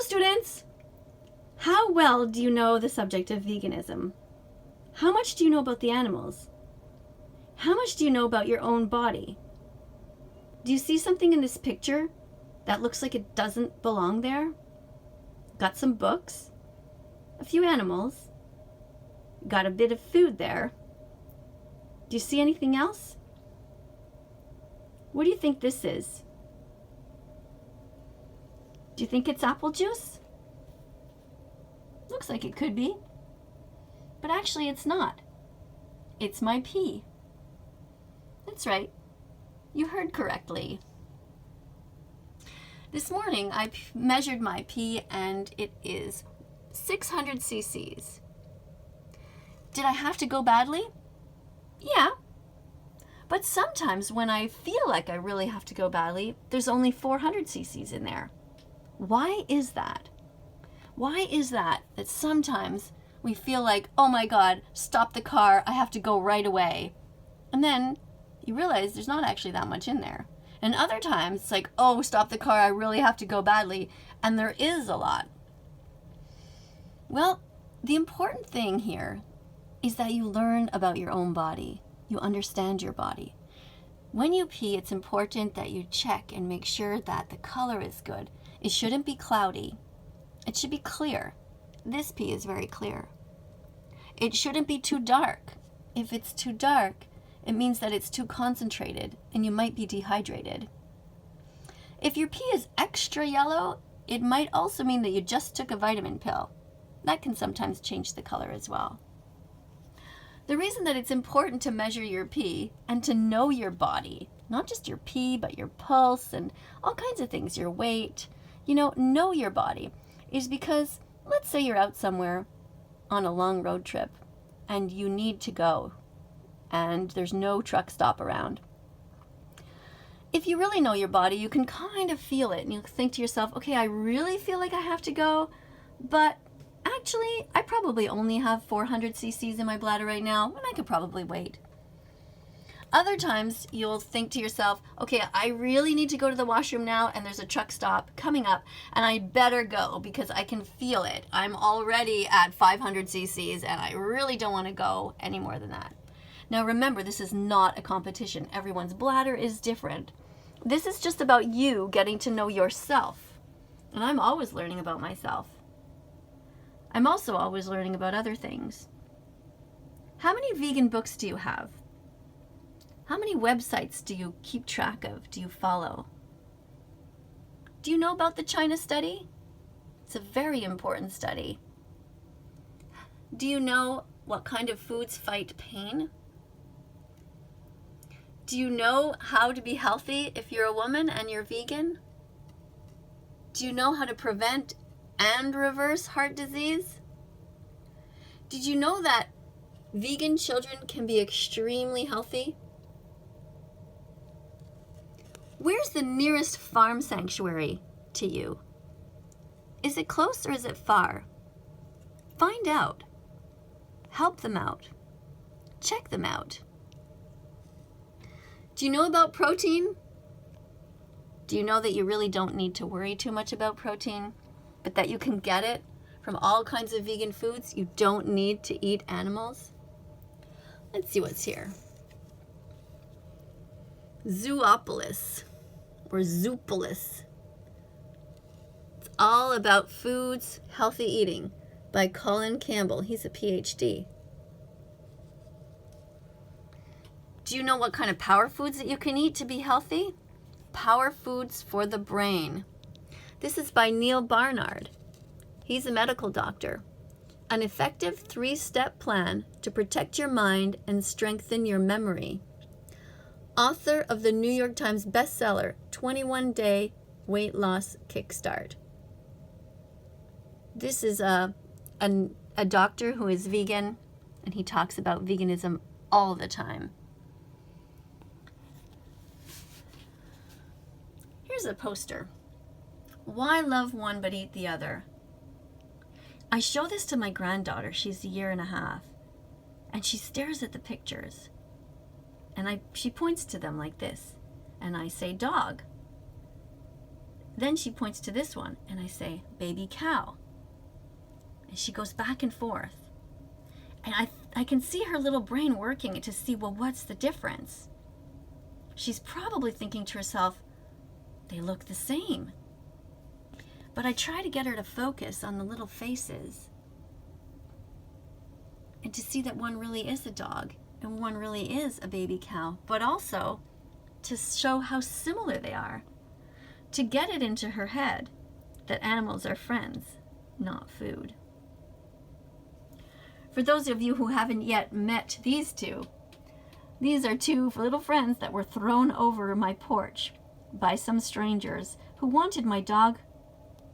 students! How well do you know the subject of veganism? How much do you know about the animals? How much do you know about your own body? Do you see something in this picture that looks like it doesn't belong there? Got some books, a few animals, got a bit of food there. Do you see anything else? What do you think this is? Do you think it's apple juice? Looks like it could be, but actually it's not. It's my pee. That's right. You heard correctly. This morning I measured my pee and it is 600 cc's. Did I have to go badly? Yeah. But sometimes when I feel like I really have to go badly, there's only 400 cc's in there. Why is that? Why is that sometimes we feel like, oh my God, stop the car, I have to go right away. And then you realize there's not actually that much in there. And other times it's like, oh, stop the car, I really have to go badly. And there is a lot. Well, the important thing here is that you learn about your own body. You understand your body. When you pee, it's important that you check and make sure that the color is good. It shouldn't be cloudy. It should be clear. This pee is very clear. It shouldn't be too dark. If it's too dark, it means that it's too concentrated and you might be dehydrated. If your pee is extra yellow, it might also mean that you just took a vitamin pill. That can sometimes change the color as well. The reason that it's important to measure your pee and to know your body, not just your pee, but your pulse and all kinds of things, your weight, know your body, is because let's say you're out somewhere on a long road trip and you need to go and there's no truck stop around. If you really know your body, you can kind of feel it and you think to yourself, okay, I really feel like I have to go, but actually I probably only have 400 cc's in my bladder right now and I could probably wait. Other times you'll think to yourself, okay, I really need to go to the washroom now and there's a truck stop coming up and I better go because I can feel it. I'm already at 500 cc's and I really don't want to go any more than that. Now remember, this is not a competition. Everyone's bladder is different. This is just about you getting to know yourself. And I'm always learning about myself. I'm also always learning about other things. How many vegan books do you have? How many websites do you keep track of? Do you follow? Do you know about the China study? It's a very important study. Do you know what kind of foods fight pain? Do you know how to be healthy if you're a woman and you're vegan? Do you know how to prevent and reverse heart disease? Did you know that vegan children can be extremely healthy? Where's the nearest farm sanctuary to you? Is it close or is it far? Find out. Help them out. Check them out. Do you know about protein? Do you know that you really don't need to worry too much about protein, but that you can get it from all kinds of vegan foods? You don't need to eat animals. Let's see what's here. Zoopolis or Zoopolis. It's all about foods, healthy eating by Colin Campbell. He's a PhD. Do you know what kind of power foods that you can eat to be healthy? Power foods for the brain. This is by Neil Barnard. He's a medical doctor. An effective 3-step plan to protect your mind and strengthen your memory. Author of the New York Times bestseller, 21-Day Weight Loss Kickstart. This is a doctor who is vegan, and he talks about veganism all the time. Here's a poster. Why love one but eat the other? I show this to my granddaughter. She's a year and a half. And she stares at the pictures. And she points to them like this. And I say, dog. then she points to this one, and I say, baby cow. And she goes back and forth. And I can see her little brain working to see, well, what's the difference? She's probably thinking to herself, they look the same. But I try to get her to focus on the little faces and to see that one really is a dog and one really is a baby cow, but also to show how similar they are, to get it into her head that animals are friends, not food. For those of you who haven't yet met these two, these are two little friends that were thrown over my porch by some strangers who wanted my dog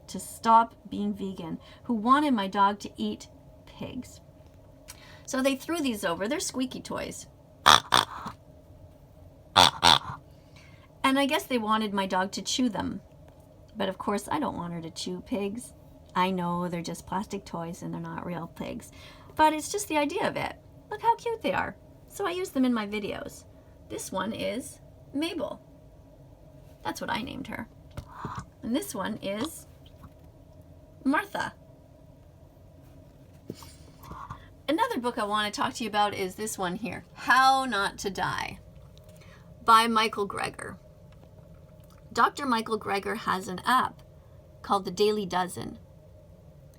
to stop being vegan, who wanted my dog to eat pigs. So they threw these over. They're squeaky toys. And I guess they wanted my dog to chew them. But of course, I don't want her to chew pigs. I know they're just plastic toys and they're not real pigs. But it's just the idea of it. Look how cute they are. So I use them in my videos. This one is Mabel. That's what I named her. And this one is Martha. Another book I want to talk to you about is this one here, How Not to Die, by Michael Greger. Dr. Michael Greger has an app called The Daily Dozen.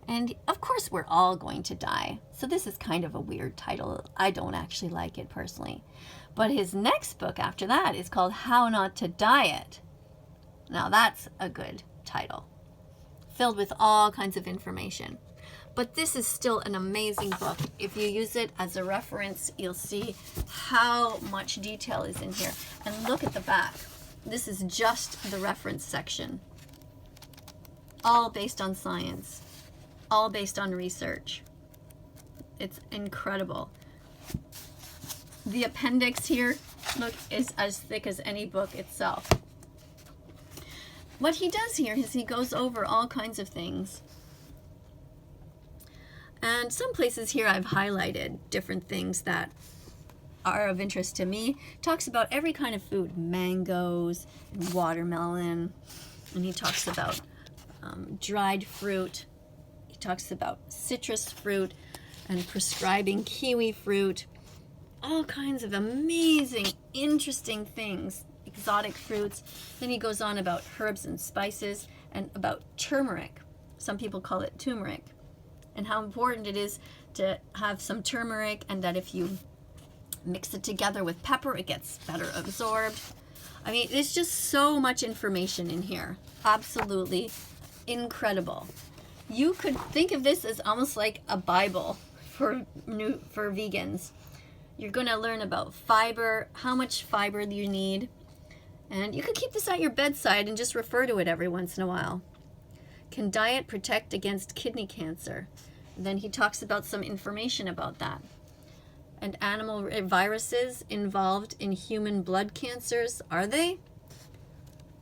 And of course we're all going to die. So this is kind of a weird title. I don't actually like it personally. But his next book after that is called How Not to Diet. Now that's a good title, filled with all kinds of information. But this is still an amazing book. If you use it as a reference, you'll see how much detail is in here. And look at the back. This is just the reference section. All based on science. All based on research. It's incredible. The appendix here, look, is as thick as any book itself. What he does here is he goes over all kinds of things. And some places here I've highlighted different things that are of interest to me. Talks about every kind of food, mangoes, and watermelon, and he talks about dried fruit. He talks about citrus fruit and prescribing kiwi fruit. All kinds of amazing, interesting things, exotic fruits. Then he goes on about herbs and spices and about turmeric. Some people call it turmeric. And how important it is to have some turmeric, and that if you mix it together with pepper, it gets better absorbed. I mean, there's just so much information in here. Absolutely incredible. You could think of this as almost like a Bible for vegans. You're going to learn about fiber, how much fiber you need, and you could keep this at your bedside and just refer to it every once in a while. Can diet protect against kidney cancer? Then he talks about some information about that. And animal viruses involved in human blood cancers, are they?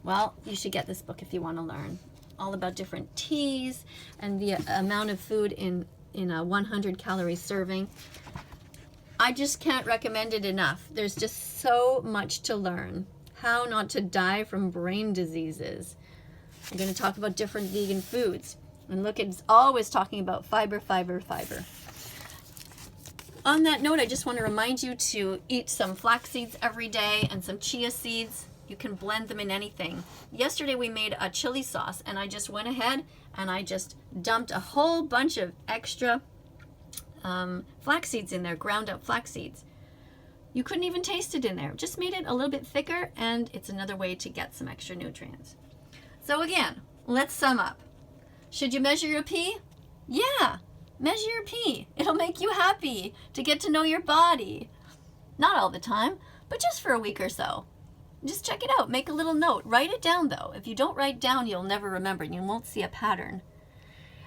Well, you should get this book if you want to learn. All about different teas and the amount of food in a 100 calorie serving. I just can't recommend it enough. There's just so much to learn. How not to die from brain diseases. I'm going to talk about different vegan foods. And look, it's always talking about fiber, fiber, fiber. On that note, I just want to remind you to eat some flax seeds every day and some chia seeds. You can blend them in anything. Yesterday we made a chili sauce, and I just went ahead and I just dumped a whole bunch of extra flax seeds in there, ground up flax seeds. You couldn't even taste it in there. Just made it a little bit thicker, and it's another way to get some extra nutrients. So again, let's sum up. Should you measure your pee? Yeah, measure your pee. It'll make you happy to get to know your body. Not all the time, but just for a week or so. Just check it out. Make a little note. Write it down, though. If you don't write down, you'll never remember, and you won't see a pattern.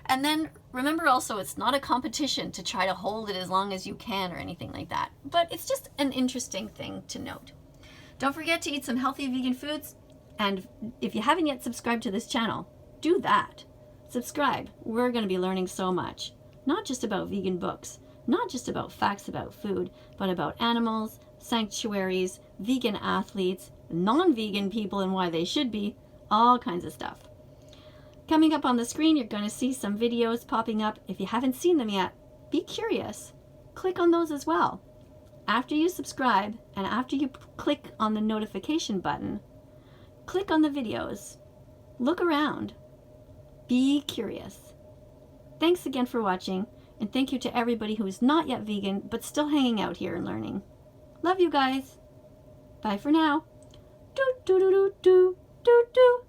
And then remember also, it's not a competition to try to hold it as long as you can or anything like that. But it's just an interesting thing to note. Don't forget to eat some healthy vegan foods. And if you haven't yet subscribed to this channel, do that. Subscribe. We're going to be learning so much. Not just about vegan books, not just about facts about food, but about animals, sanctuaries, vegan athletes, non-vegan people and why they should be, all kinds of stuff. Coming up on the screen, you're going to see some videos popping up. If you haven't seen them yet, be curious. Click on those as well. After you subscribe and after you click on the notification button, click on the videos. Look around. Be curious. Thanks again for watching, and thank you to everybody who is not yet vegan but still hanging out here and learning. Love you guys. Bye for now. Do do do do do do do.